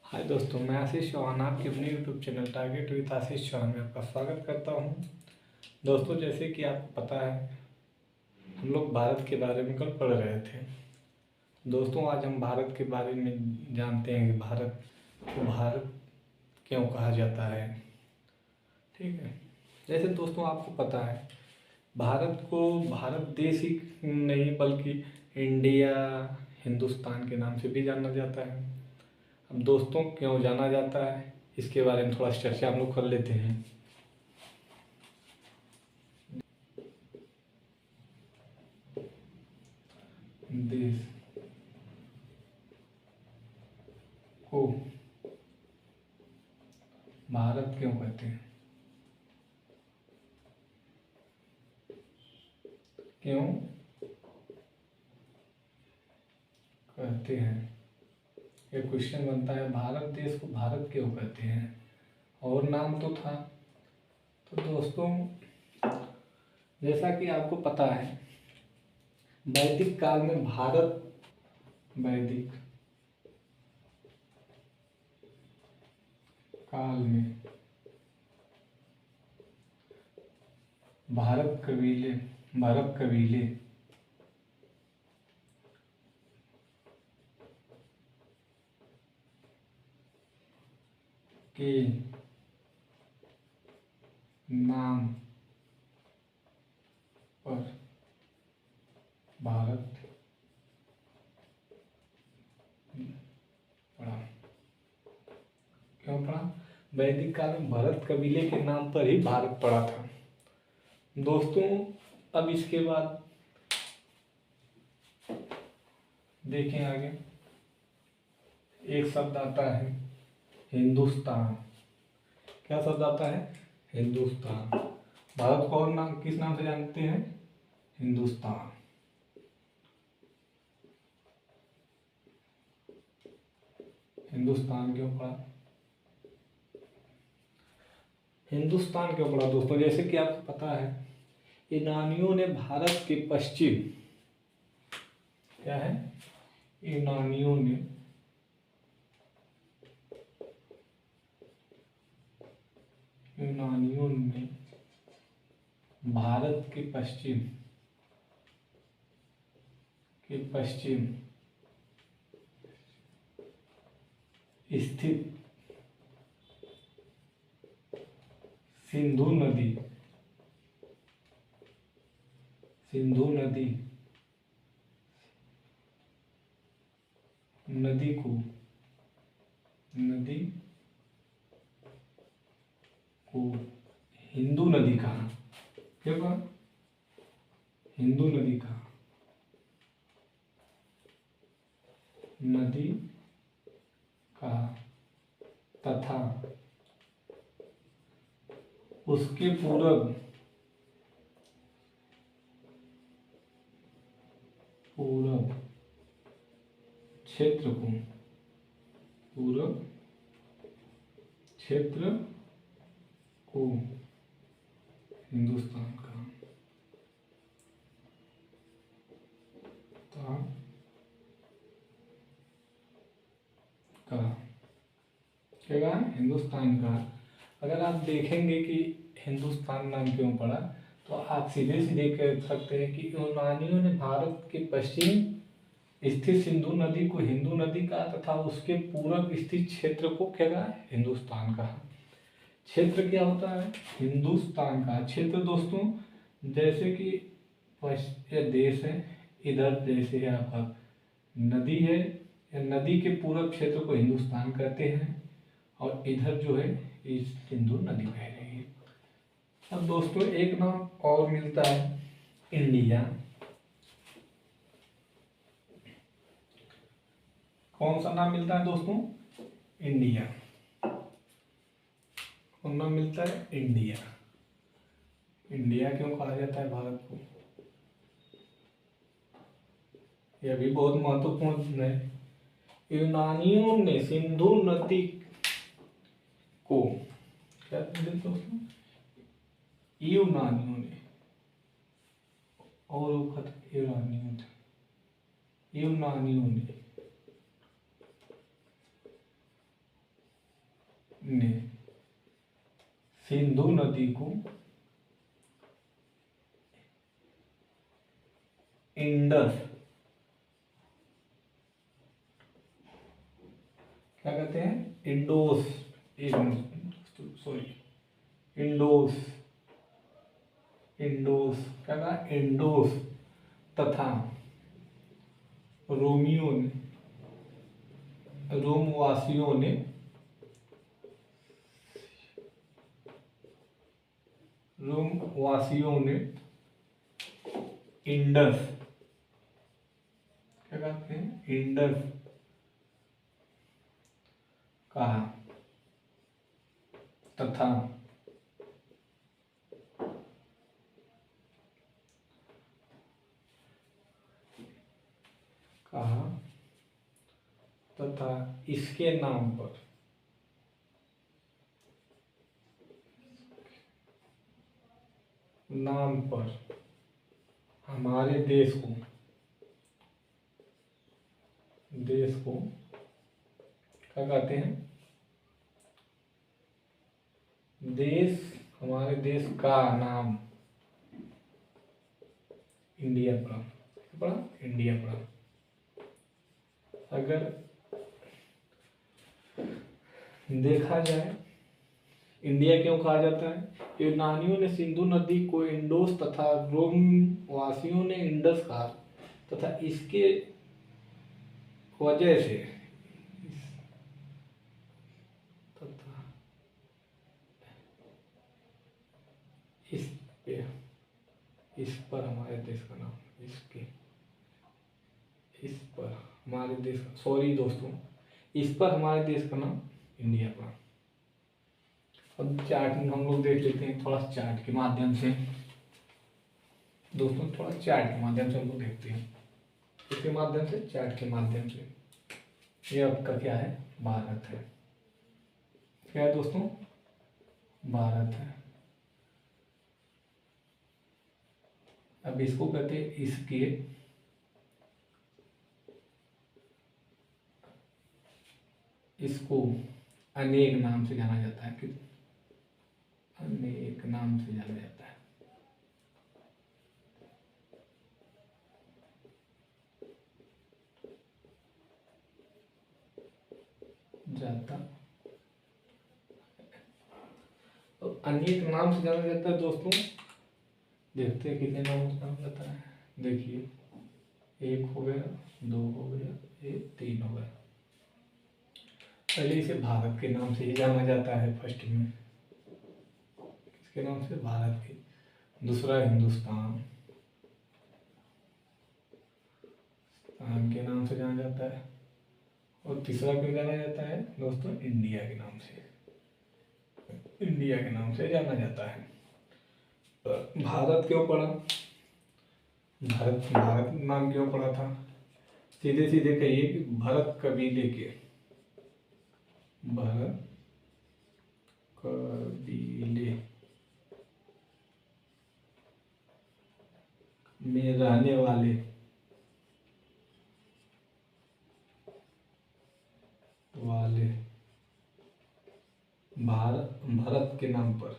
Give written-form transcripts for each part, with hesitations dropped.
हाय दोस्तों, मैं आशीष चौहान आपके अपने YouTube channel target with Ashish Chauhan में आपका स्वागत करता हूं। दोस्तों, जैसे कि आपको पता है, हम लोग भारत के बारे में कल पढ़ रहे थे। दोस्तों, आज हम भारत के बारे में जानते हैं कि भारत को भारत क्यों कहा जाता है। ठीक है। जैसे दोस्तों आपको पता है, भारत को भारत देश ही नहीं बल्कि इंडिया, हिंदुस्तान के नाम से भी जाना जाता है। अब दोस्तों, क्यों जाना जाता है इसके बारे में थोड़ा चर्चा हम लोग कर लेते हैं। देश को भारत क्यों कहते हैं, क्यों कहते हैं, ये क्वेश्चन बनता है। भारत देश को भारत क्यों कहते हैं, और नाम तो था। तो दोस्तों, जैसा कि आपको पता है, वैदिक काल में वैदिक काल में भारत कबीले के नाम पर भारत पड़ा। क्यों पड़ा? वैदिक काल में भरत कबीले के नाम पर ही भारत पड़ा था। दोस्तों, अब इसके बाद देखें आगे, एक शब्द आता है हिंदुस्तान। क्या शब्द आता है? हिंदुस्तान। भारत को और नाम किस नाम से जानते हैं? हिंदुस्तान। हिंदुस्तान क्यों पड़ा? हिंदुस्तान क्यों पड़ा दोस्तों? जैसे कि आपको पता है, यूनानियों ने भारत के पश्चिम, क्या है, यूनानियों ने भारत के पश्चिम स्थित सिंधु नदी नदी को हिंदू नदी कहा। क्या कहा? हिंदू नदी कहा। तथा उसके पूरब क्षेत्र को हिंदुस्तान कहा। क्या कहा? हिंदुस्तान का। अगर आप देखेंगे कि हिंदुस्तान नाम क्यों पड़ा, तो आप सीधे सीधे कह सकते हैं कि यूनानियों ने भारत के पश्चिम स्थित सिंधु नदी को हिंदू नदी कहा तथा उसके पूरब स्थित क्षेत्र को क्या कहा? हिंदुस्तान कहा। क्षेत्र क्या होता है? हिंदुस्तान का क्षेत्र। दोस्तों, जैसे कि यह देश है, इधर जैसे है आपका नदी है, या नदी के पूरब क्षेत्र को हिंदुस्तान कहते हैं, और इधर जो है इस सिंधु नदी बह रही है। अब दोस्तों, एक नाम और मिलता है, इंडिया। कौन सा नाम मिलता है दोस्तों? इंडिया। कौन नाम मिलता है? इंडिया। इंडिया क्यों कहा जाता है भारत को? यह भी बहुत महत्वपूर्ण है। यूनानियों ने सिंधु नदी को, क्या दोस्तों, यूनानियों ने, और यूनानियों ने ने सिंधु नदी को इंडस, क्या कहते हैं, इंडोस, सॉरी इंडोस, इंडोस क्या कहा, इंडोस तथा रोमियो ने, रोमवासियों ने इंडस, क्या कहते हैं, इंडस कहा तथा इसके नाम पर हमारे देश को क्या कहते हैं, हमारे देश का नाम इंडिया पड़ा, इंडिया पड़ा। अगर देखा जाए इंडिया क्यों कहा जाता है, यूनानियों ने सिंधु नदी को इंडोस तथा रोमवासियों ने इंडस कहा तथा इसके वजह से इस पर हमारे देश का नाम, इस पर हमारे देश का, सॉरी दोस्तों, इस पर हमारे देश का नाम इंडिया पड़ा। अब चार्ट में हम लोग देख लेते हैं, थोड़ा चार्ट के माध्यम से दोस्तों, थोड़ा चार्ट के माध्यम से हम लोग देखते हैं, इसके माध्यम से, चार्ट के माध्यम से। ये आपका क्या है, भारत है, क्या है दोस्तों, भारत है। अब इसको कहते हैं, इसको अनेक नाम से जाना जाता है, कि अनेक नाम से जाना जाता है। तो अनेक नाम से जाना जाता है दोस्तों। देखते हैं कितने नाम से जाना जाता है। देखिए, एक हो गया, दो हो गया, ये तीन हो गया। पहले इसे भारत के नाम से ही जाना जाता है, फर्स्ट में किसके नाम से, भारत के। दूसरा हिंदुस्तान के नाम से जाना जाता है। और तीसरा क्यों जाना जाता है दोस्तों, इंडिया के नाम से, इंडिया के नाम से जाना जाता है। भारत क्यों पड़ा, भारत नाम क्यों पड़ा था, सीधे सीधे कहिए कि भरत कबीले के, भरत कबीले में रहने वाले भारत के नाम पर,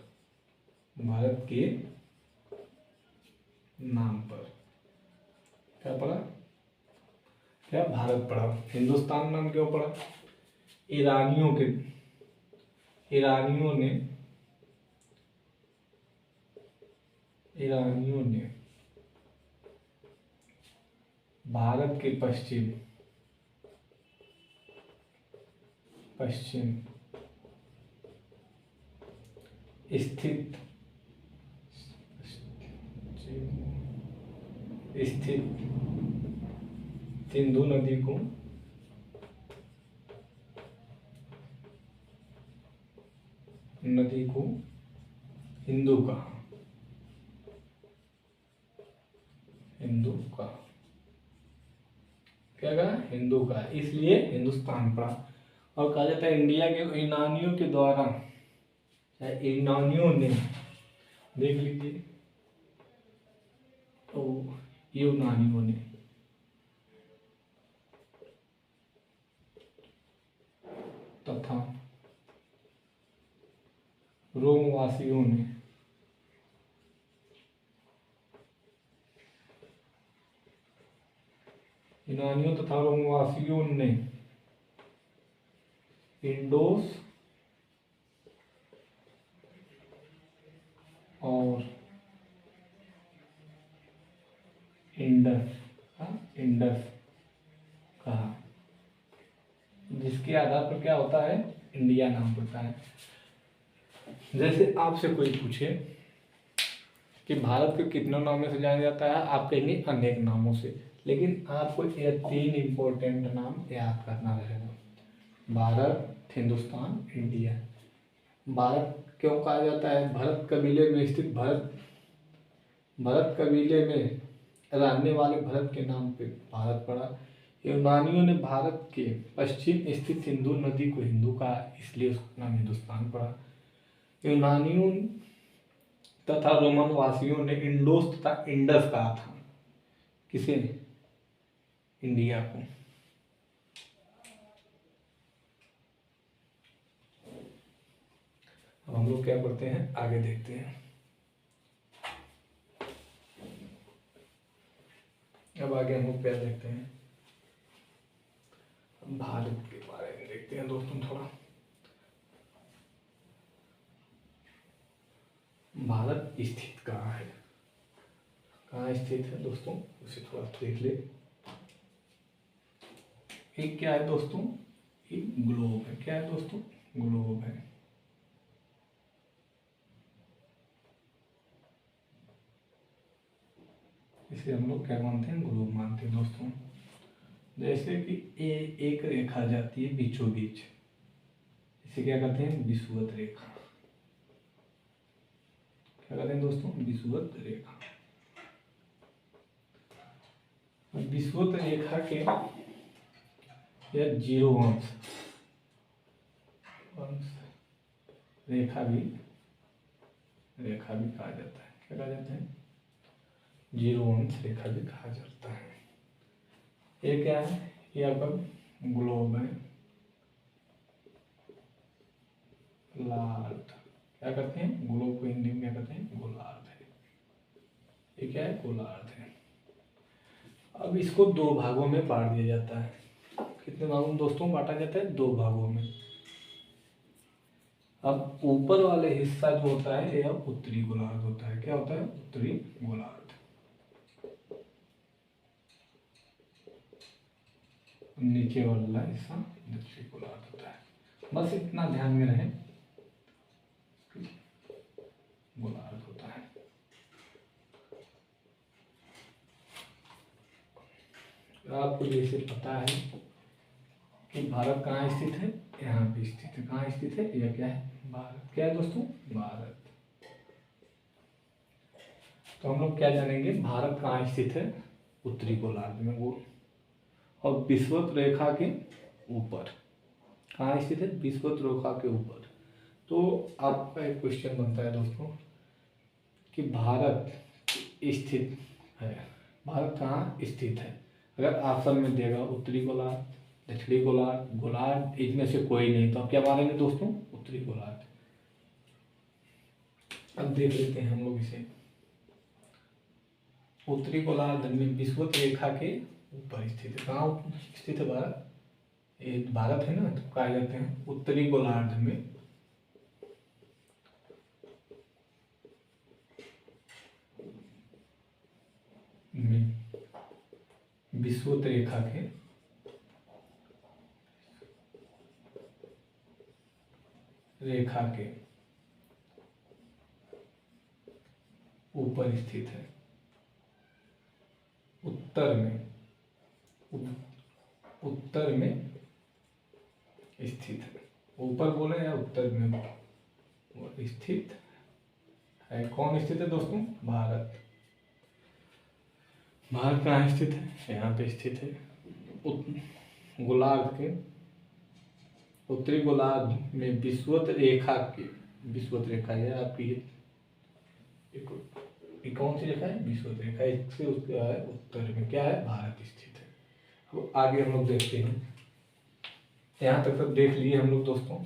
भारत के नाम पर क्या पड़ा, क्या भारत पड़ा। हिंदुस्तान नाम क्यों पड़ा, ईरानियों ने भारत के पश्चिम स्थित सिंधु नदी को हिंदू कहा, क्या कहा, हिंदू कहा, इसलिए हिंदुस्तान पड़ा। और कहा जाता है इंडिया के यूनानियों के द्वारा, यूनानियों ने, देख लीजिए, तो यूनानियों ने तथा रोमवासियों ने यूनानियों तथा रोमवासियों ने इंडोस और इंडस इंडस कहा, जिसके आधार पर क्या होता है, इंडिया नाम पड़ता है। जैसे आपसे कोई पूछे कि भारत को कितने नामों से जाना जाता है, आप कहेंगे अनेक नामों से, लेकिन आपको ये 3 इंपॉर्टेंट नाम याद करना रहेगा, भारत, हिंदुस्तान, इंडिया। भारत क्यों कहा जाता है, भरत कबीले में स्थित भरत कबीले में रहने वाले भरत के नाम पे भारत पड़ा। यूनानियों ने भारत के पश्चिम स्थित सिंधु नदी को हिंदू कहा, इसलिए उसका नाम हिंदुस्तान पड़ा। यूनानियों तथा रोमन वासियों ने इंडोस तथा इंडस कहा था, किसे, इंडिया को। अब हम लोग क्या पढ़ते हैं, आगे देखते हैं। अब आगे हम लोग क्या देखते हैं, भारत के बारे में देखते हैं दोस्तों थोड़ा। भारत स्थित कहाँ है, कहाँ स्थित है दोस्तों, उसे थोड़ा देख ले। एक क्या है दोस्तों, एक ग्लोब है। क्या है दोस्तों, ग्लोब है। इसे हम लोग क्या मानते हैं, ग्लोब मानते हैं दोस्तों। जैसे कि एक रेखा जाती है बीचों बीच, इसे क्या कहते हैं, विषुवत रेखा। क्या कहते हैं दोस्तों, विषुवत रेखा। विषुवत रेखा के या 0 अंश रेखा भी कहा जाता है। क्या कहा जाता है, 0 अंश रेखा भी कहा जाता है। ये क्या है, ये आपका ग्लोब है, गोलार्ध। क्या कहते हैं, ग्लोब को हिंदी में क्या कहते हैं, गोलार्ध है। ये क्या है, गोलार्ध है। अब इसको 2 भागों में बांट दिया जाता है। कितने भागों में दोस्तों बांटा जाता है, 2 भागों में। अब ऊपर वाले हिस्सा जो होता है यह उत्तरी गोलार्ध होता है। क्या होता है, उत्तरी गोलार्ध। नीचे वाला हिस्सा दक्षिणी गोलार्ध होता है। बस इतना ध्यान में रहे, गोलार्ध होता है। आपको जैसे पता है कि भारत कहाँ स्थित है, यहाँ पे स्थित है। कहाँ स्थित है, यह क्या है, भारत। क्या है दोस्तों, भारत। तो हम लोग क्या जानेंगे, भारत कहाँ स्थित है, उत्तरी गोलार्ध में वो, और विषुवत रेखा के ऊपर। कहाँ स्थित है, विषुवत रेखा के ऊपर। तो आपका एक क्वेश्चन बनता है दोस्तों कि भारत स्थित है, भारत कहाँ स्थित है। अगर ऑप्शन में देगा उत्तरी गोलार्ध, दक्षिणी गोलार्ध, गोलार्ध, इनमें से कोई नहीं, तो आप क्या मानेंगे दोस्तों, उत्तरी गोलार्ध। अब देख लेते हैं हम लोग इसे। उत्तरी गोलार्ध में विषुवत रेखा के ऊपर स्थित है। कहाँ स्थित है भारत, ये भारत है ना, तो कहा जाते हैं उत्तरी गोलार्ध में विषुवत रेखा के ऊपर स्थित है। उत्तर में स्थित है। ऊपर बोले या उत्तर में स्थित है। कौन स्थित है दोस्तों, भारत। भारत कहाँ स्थित है, यहाँ पे स्थित है। गोलार्ध के उत्तरी गोलार्ध में विषुवत रेखा है आपकी, कौन सी रेखा है, विषुवत रेखा। इससे उसका है उत्तर में क्या है, भारत स्थित है। अब आगे हम लोग देखते हैं। यहाँ तक सब देख लिए हम लोग दोस्तों।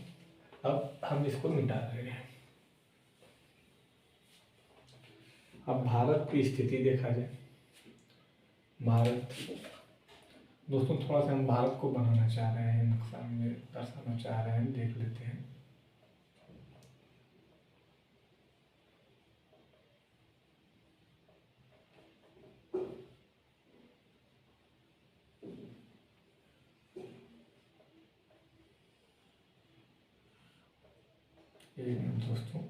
अब हम इसको मिटा रहे हैं। अब भारत की स्थिति देखा जाए, भारत दोस्तों थोड़ा सा हम भारत को बनाना चाह रहे हैं, नक्शा में दर्शाना चाह रहे हैं, देख लेते हैं। एक मिनट दोस्तों,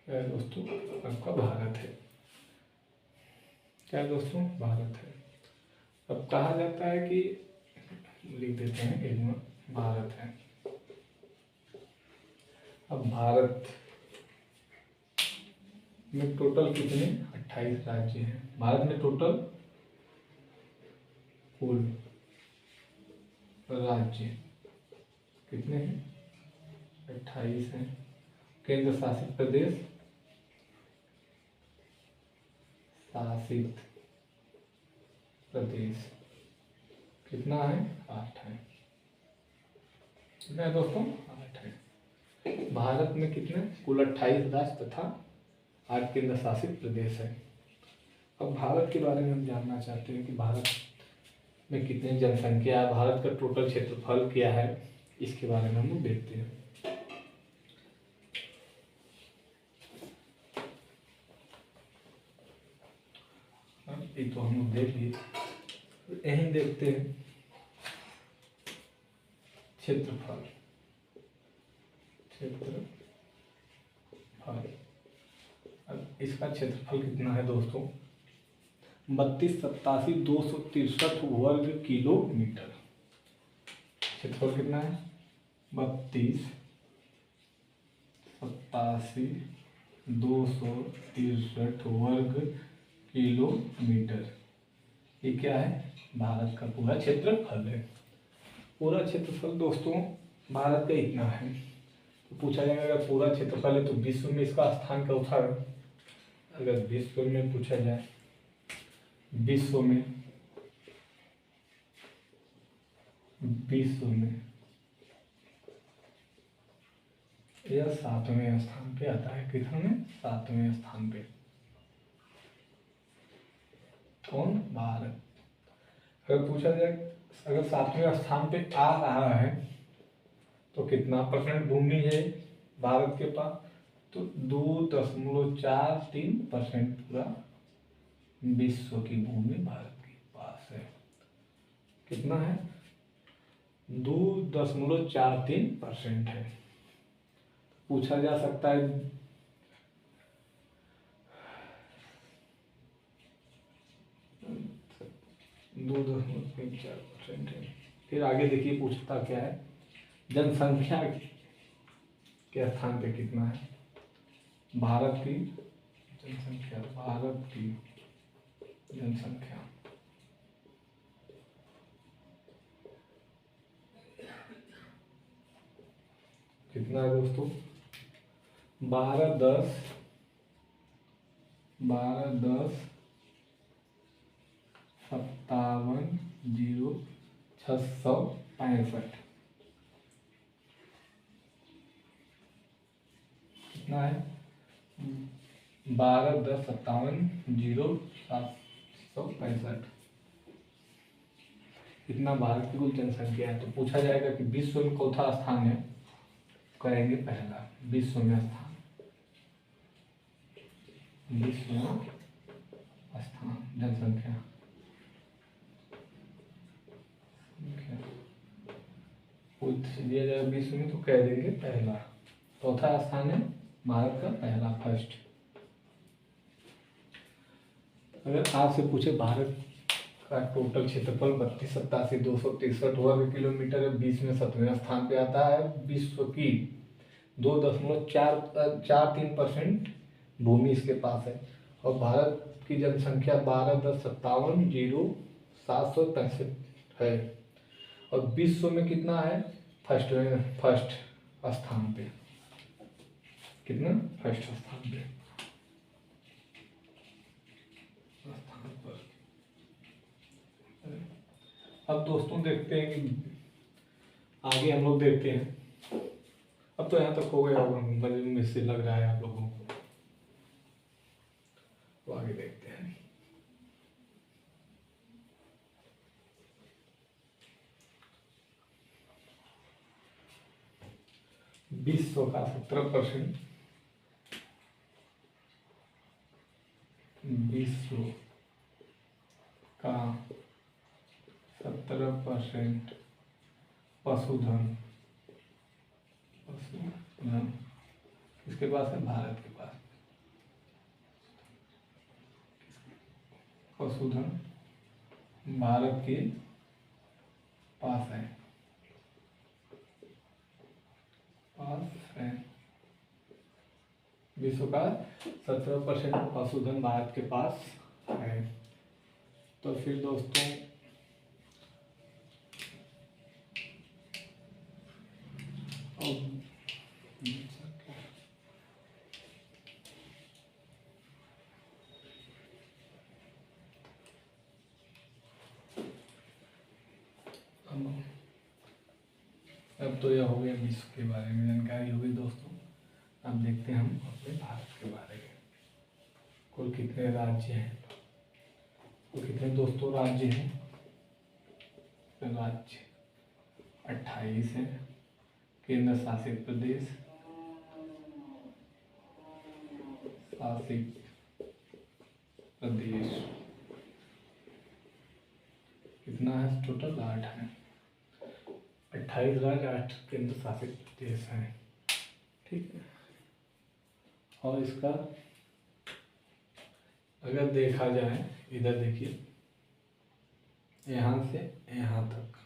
क्या है दोस्तों, आपका भारत है। क्या है दोस्तों, भारत है। अब कहा जाता है कि लिख देते हैं एक में भारत है। अब भारत में टोटल कितने 28 राज्य हैं। भारत में टोटल कुल राज्य कितने हैं, 28 हैं। केंद्र शासित प्रदेश, शासित प्रदेश कितना है, 8 है। कितना है दोस्तों, 8 है। भारत में कितने कुल 28 राज्य तथा 8 केंद्र शासित प्रदेश है। अब भारत के बारे में हम जानना चाहते हैं कि भारत में कितनी जनसंख्या है, भारत का टोटल क्षेत्रफल क्या है, इसके बारे में हम लोग देखते हैं। ये तो हम लोग देख लिए, यहीं देखते हैं क्षेत्रफल। अब इसका क्षेत्रफल कितना है दोस्तों, 32,87,263 वर्ग किलोमीटर। क्षेत्रफल कितना है, 32,87,263 वर्ग किलोमीटर। ये क्या है, भारत का पूरा क्षेत्रफल है। पूरा क्षेत्रफल दोस्तों भारत का इतना है। तो पूछा जाएगा अगर पूरा क्षेत्रफल है तो विश्व में इसका स्थान चौथा है। अगर विश्व में पूछा जाए, विश्व में यह 7वें स्थान पे आता है। कितने, 7वें स्थान पे। कौन, भारत। अगर पूछा जाए अगर 7वें स्थान पे आ रहा है तो कितना परसेंट भूमि है भारत के पास, तो 2.43% पूरा विश्व की भूमि भारत के पास है। कितना है, 2.43% है। पूछा जा सकता है 2.34% है। फिर आगे देखिए पूछता क्या है, जनसंख्या के स्थान पे कितना है, भारत की जनसंख्या, भारत की जनसंख्या कितना है दोस्तों, 12,57,665। कितना है, 12,57,765। कितना भारत की कुल जनसंख्या है। तो पूछा जाएगा कि विश्व में चौथा स्थान है, करेंगे पहला विश्व में स्थान, विश्व में स्थान जनसंख्या पूछ दिया जाए विश्व में तो कह देंगे पहला। चौथा स्थान है भारत का, पहला फर्स्ट। अगर आपसे पूछे भारत का टोटल क्षेत्रफल 32,87,263 वर्ग किलोमीटर है। 20 में 7वें स्थान पे आता है। विश्व की 2.43% भूमि इसके पास है। और भारत की जनसंख्या 12,57,0763 है। और विश्व में कितना है? फर्स्ट स्थान पे। कितना? फर्स्ट स्थान पे। अब दोस्तों देखते हैं कि आगे हम लोग देखते हैं। अब तो यहाँ तक हो गया होगा, मजे में से लग रहा है आप लोगों को। तो आगे देखते हैं। विश्व का 17%, विश्व का 17% पशुधन किसके पास है? भारत के पास। पशुधन भारत के पास है। विश्व का 17% पशुधन भारत के पास है। तो फिर दोस्तों अब तो यह हो गया विश्व के बारे में जानकारी हो गई दोस्तों। अब देखते हैं हम अपने भारत के बारे में। कुल कितने राज्य हैं? तो कितने दोस्तों राज्य हैं? राज्य 28 है। केंद्र शासित प्रदेश कितना है? टोटल 8 है। 28 राज्य, 8 केंद्र शासित प्रदेश हैं। ठीक है। और इसका अगर देखा जाए, इधर देखिए, यहाँ से यहाँ तक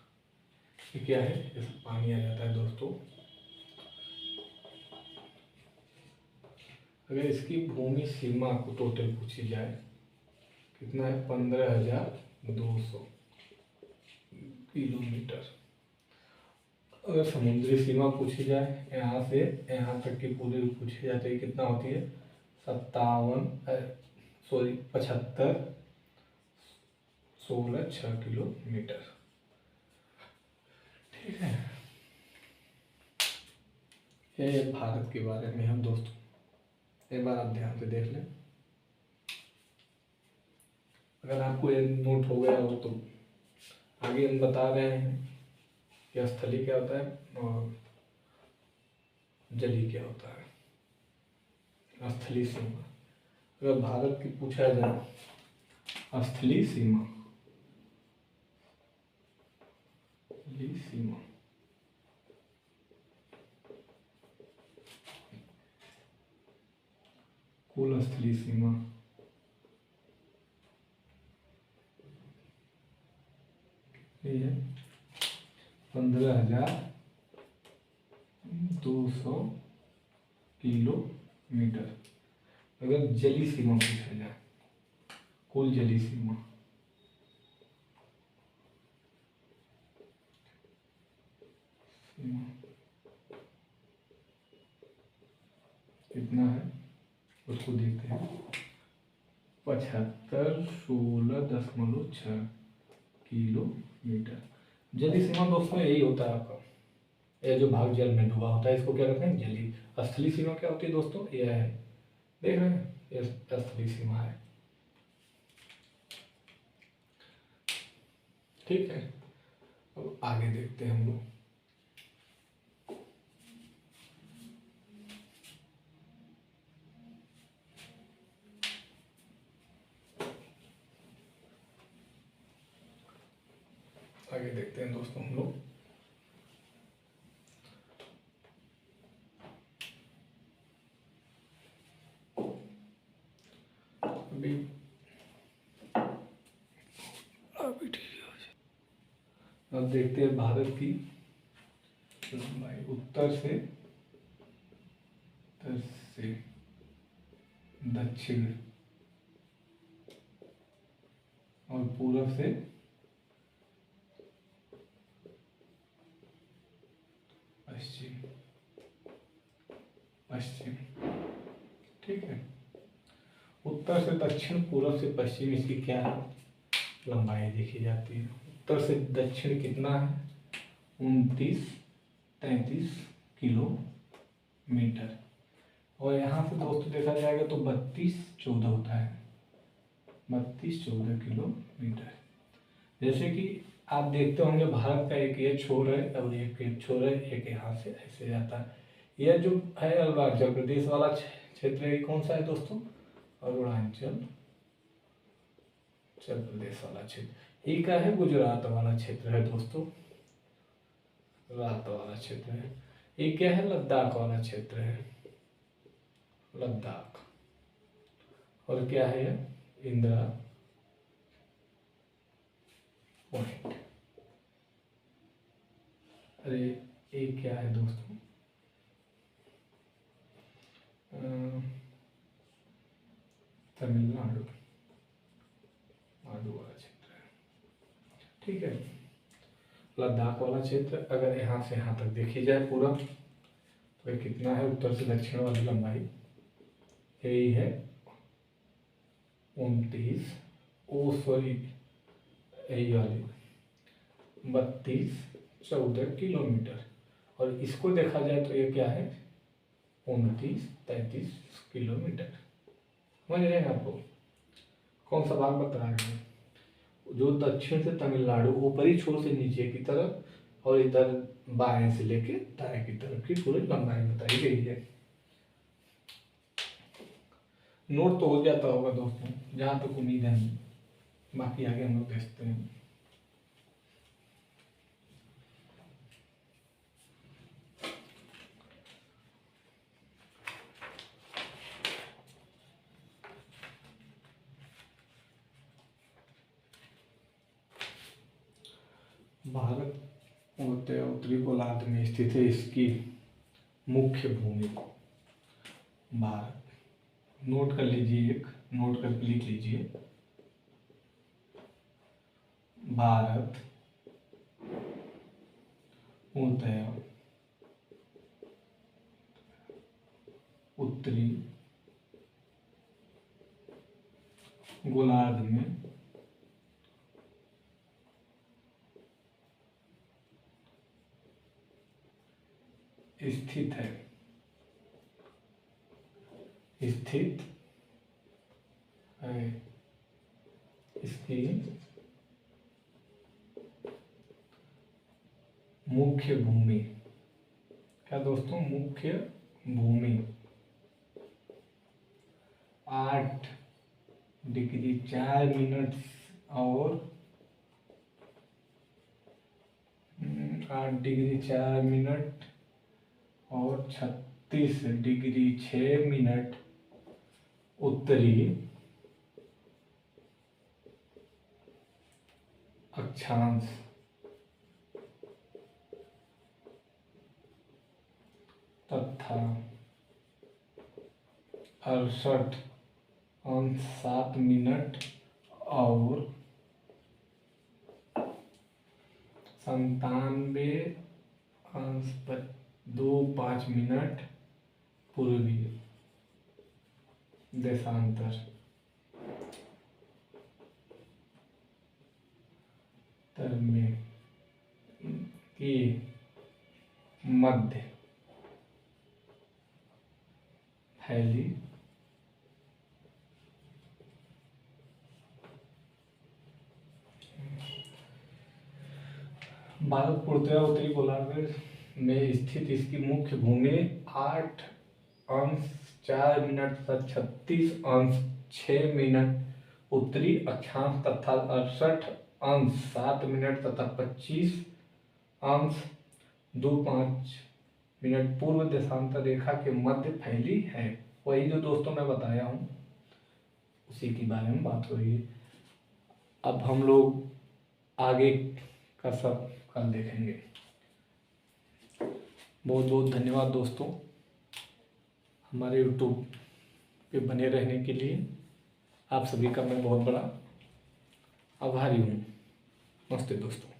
ये क्या है? ये सब पानी आ जाता है दोस्तों। अगर इसकी भूमि सीमा को टोटल पूछी जाए, कितना है? 15,200 किलोमीटर। अगर समुद्री सीमा पूछी जाए, यहाँ से यहाँ तक की पूरी पूछी जाती है, कितना होती है? 75,16,6 किलोमीटर। ठीक है। ये भारत के बारे में हम दोस्तों, एक बार आप ध्यान से देख लें। अगर आपको ये नोट हो गया हो तो आगे हम बता रहे हैं कि स्थलीय क्या होता है और जलीय क्या होता है। स्थलीय सीमा, अगर भारत की पूछा जाए स्थलीय सीमा, कुल स्थलीय सीमा ये है 15,200 किलोमीटर। अगर जलीय सीमा पूछा जाए, कुल जलीय सीमा कितना है उसको देखते हैं। 75,16,6 किलोमीटर। जलीय सीमा दोस्तों यही होता है आपका, ये जो भाग जल में डूबा होता है इसको क्या कहते हैं? जलीय। स्थलीय सीमा क्या होती है दोस्तों? यह है, देख रहे हैं, ये स्थलीय सीमा है। ठीक है। अब आगे देखते हैं हम लोग। आगे देखते हैं दोस्तों हम लोग। अभी अब देखते हैं भारत की लंबाई उत्तर से दक्षिण और पूरब से पश्चिम। ठीक है, उत्तर से दक्षिण, पूरब से पश्चिम, इसकी क्या लंबाई देखी जाती है। उत्तर से दक्षिण कितना है, 29-33 किलोमीटर। और यहाँ से दोस्तों देखा जाएगा तो 32-14 होता है, 32-14 किलोमीटर। जैसे कि आप देखते होंगे भारत का एक ये छोर है और एक छोर है, एक यहाँ से ऐसे जाता है। यह जो है अरुणाचल प्रदेश वाला क्षेत्र है, कौन सा है दोस्तों, अरुणाचल प्रदेश वाला क्षेत्र। ये क्या है, गुजरात वाला क्षेत्र है दोस्तों, रात वाला क्षेत्र है। ये क्या है, लद्दाख वाला क्षेत्र है, लद्दाख। और क्या है, इंदिरा पॉइंट। अरे ये क्या है दोस्तों, तमिलनाडु वाला क्षेत्र है। ठीक है, लद्दाख वाला क्षेत्र अगर यहाँ से यहाँ तक देखी जाए पूरा, तो ये कितना है, उत्तर से दक्षिण वाली लंबाई यही है 32-14 किलोमीटर। और इसको देखा जाए तो ये क्या है, 29-33 किलोमीटर। समझ रहे हैं आपको कौन सा भाग बता रहे हैं, जो दक्षिण से तमिलनाडु ऊपरी छोर से नीचे की तरफ, और इधर बाएं से लेके दाएं की तरफ की पूरी लंबाई बताई गई है। नोट तो हो जाता होगा दोस्तों, जहाँ तक उम्मीद है। बाकी आगे हम लोग देखते हैं। भारत उत्तरी गोलार्ध में स्थित है, इसकी मुख्य भूमि भारत। नोट कर लीजिए, एक नोट कर लिख लीजिए, भारत उत्तरी गोलार्ध में स्थित है, इसकी मुख्य भूमि, क्या दोस्तों, मुख्य भूमि 8°4' और 8°4' और 36°6' उत्तरी अक्षांश तथा 68°7' और 97°25' पूर्वी देशांतर में के मध्य फैली भारत पूर्णतः उत्तरी गोलार्ध में स्थित इसकी मुख्य भूमि 8°4' तथा 36°6' उत्तरी अक्षांश तथा 68°7' तथा 25°25' पूर्व देशांतर रेखा के मध्य फैली है। वही जो दोस्तों मैं बताया हूँ, उसी के बारे में बात हो रही है। अब हम लोग आगे का सब कल देखेंगे। बहुत बहुत धन्यवाद दोस्तों, हमारे यूट्यूब पे बने रहने के लिए। आप सभी का मैं बहुत बड़ा आभारी हूँ। नमस्ते दोस्तों।